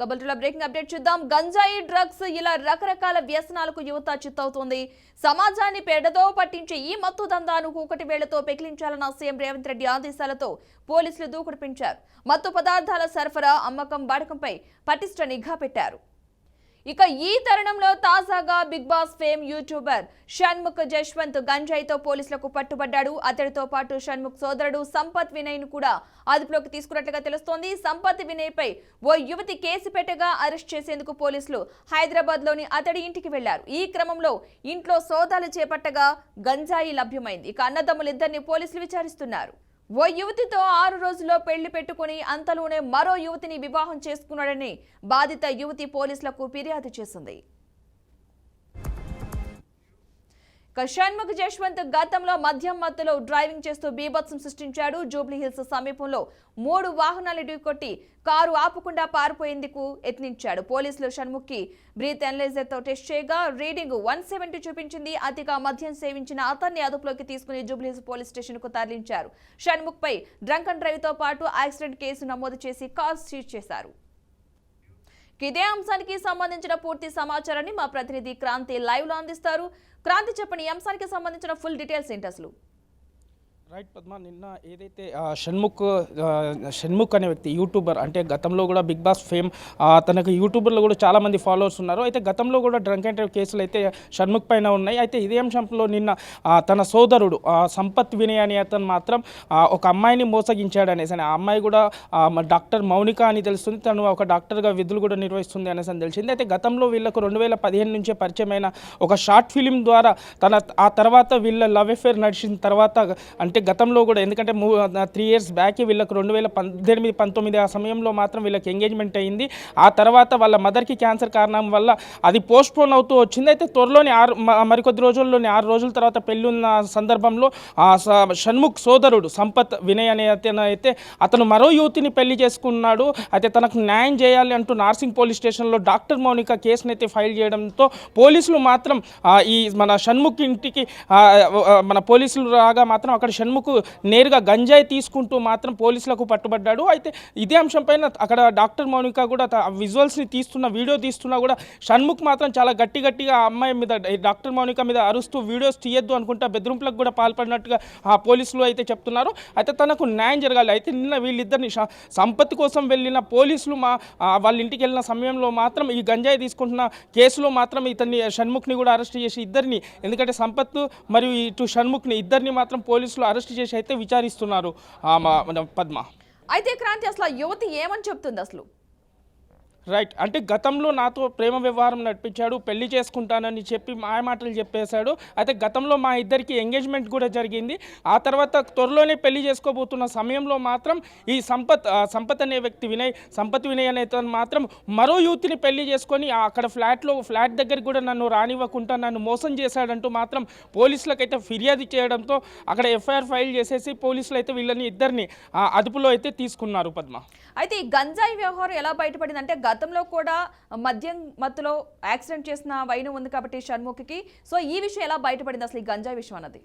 కబల్టుల breaking update చూద్దాం. గంజాయి drugs ఇలా రకరకాల వ్యసనాలకు యువత చిత్తవుతోంది. సమాజాన్ని పెడదో పట్టించే ఈ మత్తు దందాను కూకటి వేళ్లతో పెకిలించాలన్న సీఎం రేవంత్ రెడ్డి ఆదేశాలతో పోలీసులు దూకుడు పెంచారు. మత్తు పదార్థాల సరఫరా, అమ్మకం, వాడకంపై పటిష్ట నిఘా పెట్టారు. ఇక ఈ తరుణంలో తాజాగా big boss fame YouTuber Shanmukh Jashwanth గంజాయితో పోలీసులకు పట్టుబడ్డాడు. అతడితో పాటు షణ్ముఖ్ సోదరుడు సంపత్ వినయ్ ను కూడా అదుపులోకి తీసుకున్నట్లుగా తెలుస్తోంది. సంపత్ వినయ్ పై ఓ యువతి కేసు పెట్టగా అరెస్ట్ చేసేందుకు పోలీసులు హైదరాబాద్ లోని అతడి ఇంటికి వెళ్లారు. ఈ క్రమంలో ఇంట్లో సోదాలు చేపట్టగా గంజాయి లభ్యమైంది. ఇక అన్నదమ్ములిద్దరిని పోలీసులు విచారిస్తున్నారు. ఓ యువతితో 6 రోజుల్లో పెళ్లి పెట్టుకుని అంతలోనే మరో యువతిని వివాహం చేసుకున్నాడని బాధిత యువతి పోలీసులకు ఫిర్యాదు చేసింది. షణ్ముఖ్ జశ్వంత్ గతంలో మద్యం మత్తులో డ్రైవింగ్ చేస్తూ బీభత్సం సృష్టించాడు. జూబ్లీ హిల్స్ సమీపంలో 3 వాహనాలు ఢీకొట్టి కారు ఆపకుండా పారిపోయేందుకు యత్నించాడు. పోలీసులు షణ్ముఖ్ కి బ్రీత్ అనలైజర్ తో టెస్ట్ చేయగా రీడింగ్ 170 చూపించింది. అతిగా మద్యం సేవించిన అతన్ని అదుపులోకి తీసుకుని జూబ్లీ హిల్స్ పోలీస్ స్టేషన్ కు తరలించారు. షణ్ముఖ్ పై డ్రంక్ అండ్ డ్రైవ్ తో పాటు యాక్సిడెంట్ కేసు నమోదు చేసి కార్ సీజ్ చేశారు. ఇదే అంశానికి సంబంధించిన పూర్తి సమాచారాన్ని మా ప్రతినిధి క్రాంతి లైవ్ లో అందిస్తారు. క్రాంతి, చెప్పండి, ఈ అంశానికి సంబంధించిన ఫుల్ డీటెయిల్స్ ఏంటి అసలు? రైట్ పద్మ, నిన్న ఏదైతే షణ్ముఖ్ అనే వ్యక్తి యూట్యూబర్, అంటే గతంలో కూడా బిగ్ బాస్ ఫేమ్, తనకు యూట్యూబర్లో కూడా చాలామంది ఫాలోవర్స్ ఉన్నారు. అయితే గతంలో కూడా డ్రంక్ అండ్ డ్రైవ్ కేసులు అయితే షణ్ముఖ్ పైన ఉన్నాయి. అయితే ఇదే అంశంలో నిన్న తన సోదరుడు సంపత్ వినయ్ అనే అతను మాత్రం ఒక అమ్మాయిని మోసగించాడు అనేసి, ఆ అమ్మాయి కూడా డాక్టర్ మౌనిక అని తెలుస్తుంది. తను ఒక డాక్టర్గా విధులు కూడా నిర్వహిస్తుంది అనేసి అని తెలిసింది. అయితే గతంలో వీళ్ళకు 2015 నుంచే పరిచయమైన ఒక షార్ట్ ఫిలిం ద్వారా ఆ తర్వాత వీళ్ళ లవ్ అఫేర్ నడిచిన తర్వాత, అంటే గతంలో కూడా, ఎందుకంటే 3 years బ్యాక్ వీళ్ళకి 2018-19 ఆ సమయంలో మాత్రం వీళ్ళకి ఎంగేజ్మెంట్ అయ్యింది. ఆ తర్వాత వాళ్ళ మదర్కి క్యాన్సర్ కారణం వల్ల అది పోస్ట్పోన్ అవుతూ వచ్చింది. అయితే త్వరలోని మరికొద్ది రోజుల్లోనే 6 రోజుల తర్వాత పెళ్ళి ఉన్న సందర్భంలో షణ్ముఖ్ సోదరుడు సంపత్ వినయ్ అనే అతను మరో యువతిని పెళ్లి చేసుకున్నాడు. అయితే తనకు న్యాయం చేయాలి అంటూ నార్సింగ్ పోలీస్ స్టేషన్లో డాక్టర్ మౌనిక కేసును అయితే ఫైల్ చేయడంతో పోలీసులు మాత్రం ఈ మన షణ్ముఖ్ ఇంటికి మన పోలీసులు రాగా మాత్రం అక్కడ షణ్ముఖ్ నేరుగా గంజాయి తీసుకుంటూ మాత్రం పోలీసులకు పట్టుబడ్డాడు. అయితే ఇదే అంశంపైన అక్కడ డాక్టర్ మౌనిక కూడా విజువల్స్ని వీడియో తీస్తున్నా కూడా షణ్ముఖ్ మాత్రం చాలా గట్టిగా ఆ అమ్మాయి మీద, డాక్టర్ మౌనిక మీద అరుస్తూ వీడియోస్ తీయొద్దు అనుకుంటా బెదిరింపులకు కూడా పాల్పడినట్టుగా ఆ పోలీసులు అయితే చెప్తున్నారు. అయితే తనకు న్యాయం జరగాలి. అయితే నిన్న వీళ్ళిద్దరిని సంపత్తి కోసం వెళ్ళిన పోలీసులు వాళ్ళ ఇంటికి వెళ్ళిన సమయంలో మాత్రం ఈ గంజాయి తీసుకుంటున్న కేసులో మాత్రం ఇతన్ని షణ్ముఖ్ని కూడా అరెస్ట్ చేసి ఇద్దరిని, ఎందుకంటే సంపత్ మరియు ఇటు షణ్ముఖ్ని ఇద్దరిని మాత్రం పోలీసులు అరెస్ట్ చేసి అయితే విచారిస్తున్నారు పద్మ. అయితే క్రాంతి, అసలు యువతి ఏమని చెప్తుంది అసలు? రైట్, అంటే గతంలో నాతో ప్రేమ వ్యవహారం నడిపించాడు, పెళ్లి చేసుకుంటానని చెప్పి మాయమాటలు చెప్పేశాడు. అయితే గతంలో మా ఇద్దరికి ఎంగేజ్మెంట్ కూడా జరిగింది. ఆ తర్వాత త్వరలోనే పెళ్లి చేసుకోబోతున్న సమయంలో మాత్రం ఈ సంపత్ అనే వ్యక్తి సంపత్ వినయ్ అనే తను మాత్రం మరో యూత్ని పెళ్లి చేసుకొని అక్కడ ఫ్లాట్ దగ్గరికి కూడా నన్ను రానివ్వకుండా నన్ను మోసం చేశాడంటూ మాత్రం పోలీసులకైతే ఫిర్యాదు చేయడంతో అక్కడ ఎఫ్ఐఆర్ ఫైల్ చేసేసి పోలీసులు అయితే వీళ్ళని ఇద్దరిని అదుపులో అయితే తీసుకున్నారు పద్మ. అయితే ఈ గంజాయి వ్యవహారం ఎలా బయటపడింది అంటే, గతంలో కూడా మద్యం మత్తులో యాక్సిడెంట్ చేసిన వైనం ఉంది కాబట్టి షణ్ముఖ్కి, సో ఈ విషయం ఎలా బయటపడింది అసలు, ఈ గంజాయి విషయం అన్నది?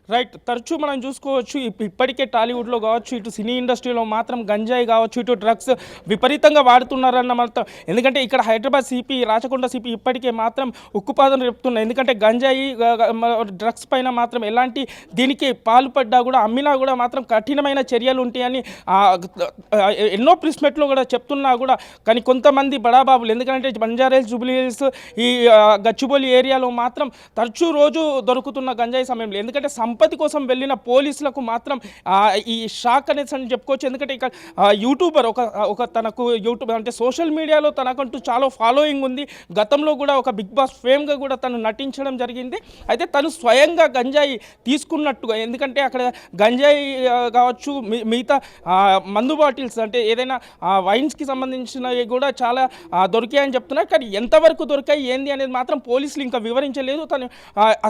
రైట్, తరచూ మనం చూసుకోవచ్చు ఇప్పటికే టాలీవుడ్లో కావచ్చు, ఇటు సినీ ఇండస్ట్రీలో మాత్రం గంజాయి కావచ్చు, ఇటు డ్రగ్స్ విపరీతంగా వాడుతున్నారన్న మాత్రం. ఎందుకంటే ఇక్కడ హైదరాబాద్ సిపి, రాచకొండ సిపి ఇప్పటికే మాత్రం ఉక్కుపాదం రేపుతున్నారు. ఎందుకంటే గంజాయి డ్రగ్స్ పైన మాత్రం ఎలాంటి దీనికి పాల్పడ్డా కూడా, అమ్మినా కూడా మాత్రం కఠినమైన చర్యలు ఉంటాయని ఎన్నో ప్రెస్ మీట్లో కూడా చెప్తున్నా కూడా, కానీ కొంతమంది బడాబాబులు, ఎందుకంటే బంజారాహిల్స్, జూబ్లీ హిల్స్, ఈ గచ్చిబౌలి ఏరియాలో మాత్రం తరచూ రోజు దొరుకుతున్న గంజాయి సమయంలో, ఎందుకంటే సంపత్తి కోసం వెళ్ళిన పోలీసులకు మాత్రం ఈ షాక్ అనేసి అని చెప్పుకోవచ్చు. ఎందుకంటే ఇక్కడ యూట్యూబర్ ఒక తనకు యూట్యూబ్ అంటే సోషల్ మీడియాలో తనకంటూ చాలా ఫాలోయింగ్ ఉంది. గతంలో కూడా ఒక బిగ్ బాస్ ఫేమ్గా కూడా తను నటించడం జరిగింది. అయితే తను స్వయంగా గంజాయి తీసుకున్నట్టుగా, ఎందుకంటే అక్కడ గంజాయి కావచ్చు, మిగతా మందు బాటిల్స్, అంటే ఏదైనా వైన్స్కి సంబంధించినవి కూడా చాలా దొరికాయని చెప్తున్నారు. కానీ ఎంతవరకు దొరికాయి ఏంది అనేది మాత్రం పోలీసులు ఇంకా వివరించలేదు. తను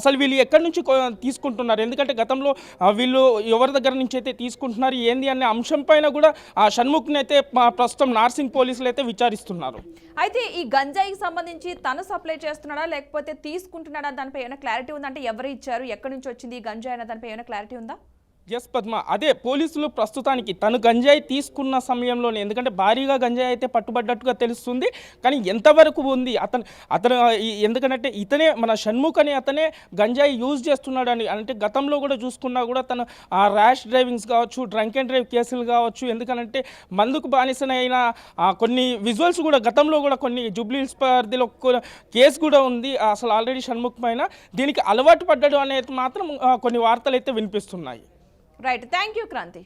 అసలు వీళ్ళు ఎక్కడి నుంచి తీసుకుంటున్నారు, ఎందుకంటే గతంలో వీళ్ళు ఎవరి దగ్గర నుంచి అయితే తీసుకుంటున్నారు ఏంది అనే అంశం పైన కూడా షణ్ముఖ్ని అయితే ప్రస్తుతం నార్సింగ్ పోలీసులు అయితే విచారిస్తున్నారు. అయితే ఈ గంజాయికి సంబంధించి తను సప్లై చేస్తున్నాడా లేకపోతే తీసుకుంటున్నాడా దానిపై ఏమైనా క్లారిటీ ఉందా? అంటే ఎవరు ఇచ్చారు, ఎక్కడి నుంచి వచ్చింది ఈ గంజాయి అనే దానిపై ఏమైనా క్లారిటీ ఉందా? ఎస్ పద్మ, అదే పోలీసులు ప్రస్తుతానికి తను గంజాయి తీసుకున్న సమయంలోనే, ఎందుకంటే భారీగా గంజాయి అయితే పట్టుబడ్డట్టుగా తెలుస్తుంది, కానీ ఎంతవరకు ఉంది అతను ఎందుకంటే ఇతనే మన షణ్ముఖ్ అని అతనే గంజాయి యూజ్ చేస్తున్నాడు అని, అంటే గతంలో కూడా చూసుకున్నా కూడా తను ర్యాష్ డ్రైవింగ్స్ కావచ్చు, డ్రంక్ అండ్ డ్రైవ్ కేసులు కావచ్చు, ఎందుకంటే మందుకు బానిసనైన కొన్ని విజువల్స్ కూడా గతంలో కూడా కొన్ని జూబ్లీహిల్స్ పరిధిలో కేసు కూడా ఉంది అసలు ఆల్రెడీ షణ్ముఖ్ పైన. దీనికి అలవాటు పడ్డాడు అనేది మాత్రం కొన్ని వార్తలు అయితే వినిపిస్తున్నాయి. Right, thank you Kranti.